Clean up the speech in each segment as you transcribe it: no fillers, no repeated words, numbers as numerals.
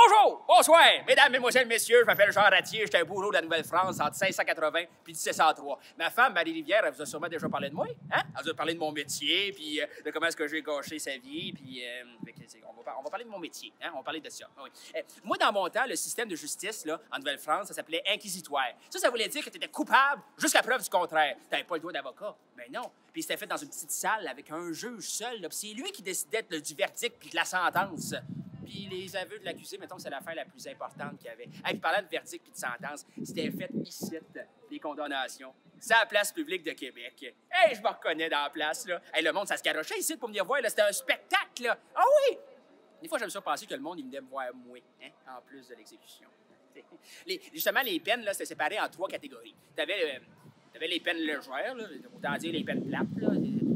Bonjour, bonsoir, mesdames, mesdemoiselles, messieurs, je m'appelle Jean Ratier, j'étais un bourreau de la Nouvelle-France entre 1580 puis 1703. Ma femme, Marie-Rivière, elle vous a sûrement déjà parlé de moi, hein? Elle vous a parlé de mon métier, puis de comment est-ce que j'ai gâché sa vie, puis on va parler de mon métier, hein? On va parler de ça. Oui. Moi, dans mon temps, le système de justice, là, en Nouvelle-France, ça s'appelait inquisitoire. Ça voulait dire que tu étais coupable jusqu'à preuve du contraire. Tu n'avais pas le droit d'avocat. Ben non. Puis c'était fait dans une petite salle avec un juge seul, là, puis c'est lui qui décidait du verdict puis de la sentence. Puis les aveux de l'accusé, mettons que c'est l'affaire la plus importante qu'il y avait. Hey, puis parlant de verdict puis de sentence, c'était fait ici, les condamnations. C'est à la place publique de Québec. Hey, je me reconnais dans la place, là. Hey, le monde, ça se garochait ici pour venir voir, là. C'était un spectacle, là. Ah oui! Des fois, j'aime ça penser que le monde, il venait me voir moi, hein, en plus de l'exécution. Justement, les peines, là, c'était séparé en 3 catégories. T'avais les peines légères, là, autant dire les peines plates, là.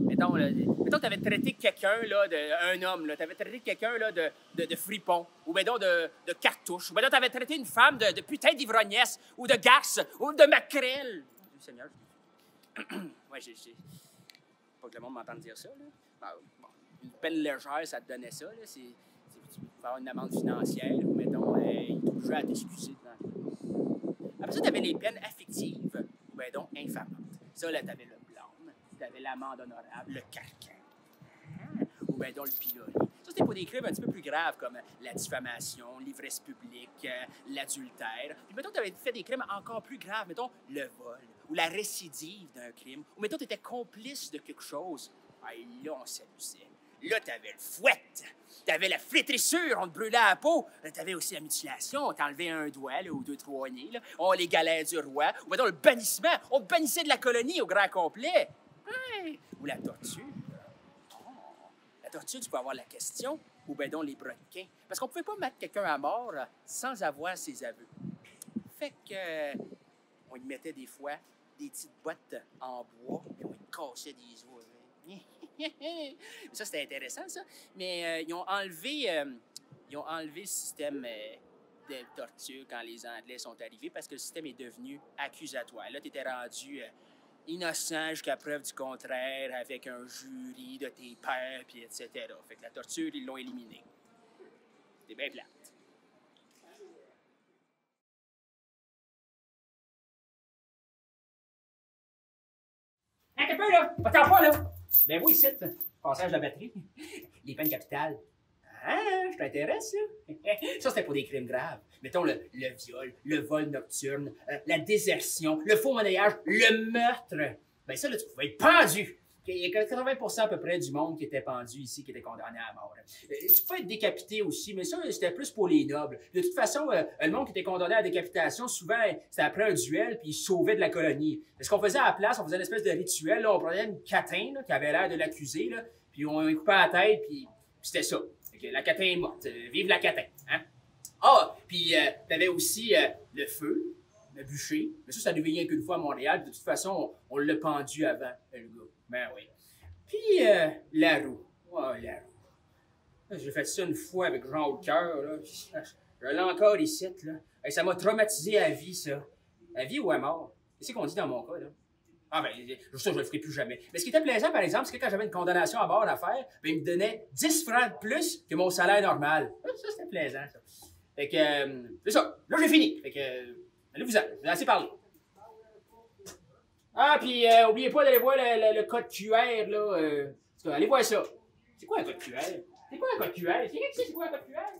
Mettons que tu avais traité quelqu'un, là, un homme, là, tu avais traité quelqu'un là, de fripon, ou bien de cartouche, ou bien tu avais traité une femme de putain d'ivrognesse, ou de garce, ou de maquerelle. Seigneur. Ouais, j'ai pas que le monde m'entende dire ça, là. Bon, une peine légère, ça te donnait ça, là. Tu peux avoir une amende financière, ou mettons, il t'obligeait à t'excuser. Après ça, tu avais les peines affectives, ou bien donc infamantes. Ça, là, tu avais le blâme, tu avais l'amende honorable, le carcan, ou bien donc le pilori. Ça, c'était pour des crimes un petit peu plus graves, comme la diffamation, l'ivresse publique, l'adultère. Puis, mettons, tu avais fait des crimes encore plus graves, mettons, le vol, ou la récidive d'un crime, ou mettons, tu étais complice de quelque chose. Ah, et là, on s'amusait. Là, t'avais le fouet, t'avais la flétrissure, on te brûlait la peau. T'avais aussi la mutilation, on t'enlevait un doigt, là, ou 2 troignées, là. On les galères du roi. Ou bien le bannissement, on te bannissait de la colonie au grand complet. Ouais. Ou la torture. Oh. La torture, tu peux avoir la question, ou bien donc les brodequins. Parce qu'on pouvait pas mettre quelqu'un à mort sans avoir ses aveux. Fait que on y mettait des fois des petites boîtes en bois, puis on y cassait des os. Ça, c'était intéressant, ça. Mais ils ont enlevé le système de torture quand les Anglais sont arrivés parce que le système est devenu accusatoire. Là, tu étais rendu innocent jusqu'à preuve du contraire avec un jury de tes pairs, puis etc. Fait que la torture, ils l'ont éliminée. C'était bien plate. Un peu, là! Attends pas, là! Ben oui, ici, passage de la batterie. Les peines capitales. Ah, je t'intéresse, ça? Ça, c'était pour des crimes graves. Mettons le viol, le vol nocturne, la désertion, le faux monnayage, le meurtre. Ben ça, là, tu pouvais être pendu. Il y a 80% à peu près du monde qui était pendu ici, qui était condamné à mort. Tu pouvais être décapité aussi, mais ça, c'était plus pour les nobles. De toute façon, le monde qui était condamné à la décapitation, souvent, c'était après un duel, puis ils se sauvaient de la colonie. Ce qu'on faisait à la place, on faisait une espèce de rituel. Là, on prenait une catin là, qui avait l'air de l'accusé, là, puis on lui coupait la tête, puis c'était ça. La catin est morte. Vive la catin. Hein? Ah, puis t'avais aussi le feu, le bûcher. Mais ça devait rien qu'une fois à Montréal. De toute façon, on l'a pendu avant, le gars. Ben oui. Puis la roue. Oh, la roue. J'ai fait ça une fois avec Jean au cœur, là. Je l'ai encore ici, là. Et ça m'a traumatisé à vie, ça. À vie ou à mort? C'est ce qu'on dit dans mon cas, là. Ah ben, ça, je le ferai plus jamais. Mais ce qui était plaisant, par exemple, c'est que quand j'avais une condamnation à mort à faire, ben, il me donnait 10 francs de plus que mon salaire normal. Ça, c'était plaisant, ça. Fait que, c'est ça. Là, j'ai fini. Fait que, allez-vous-en. J'ai assez parlé. Ah, puis oubliez pas d'aller voir le code QR, là. Allez voir ça. C'est quoi un code QR? C'est quoi un code QR? C'est quoi un code QR?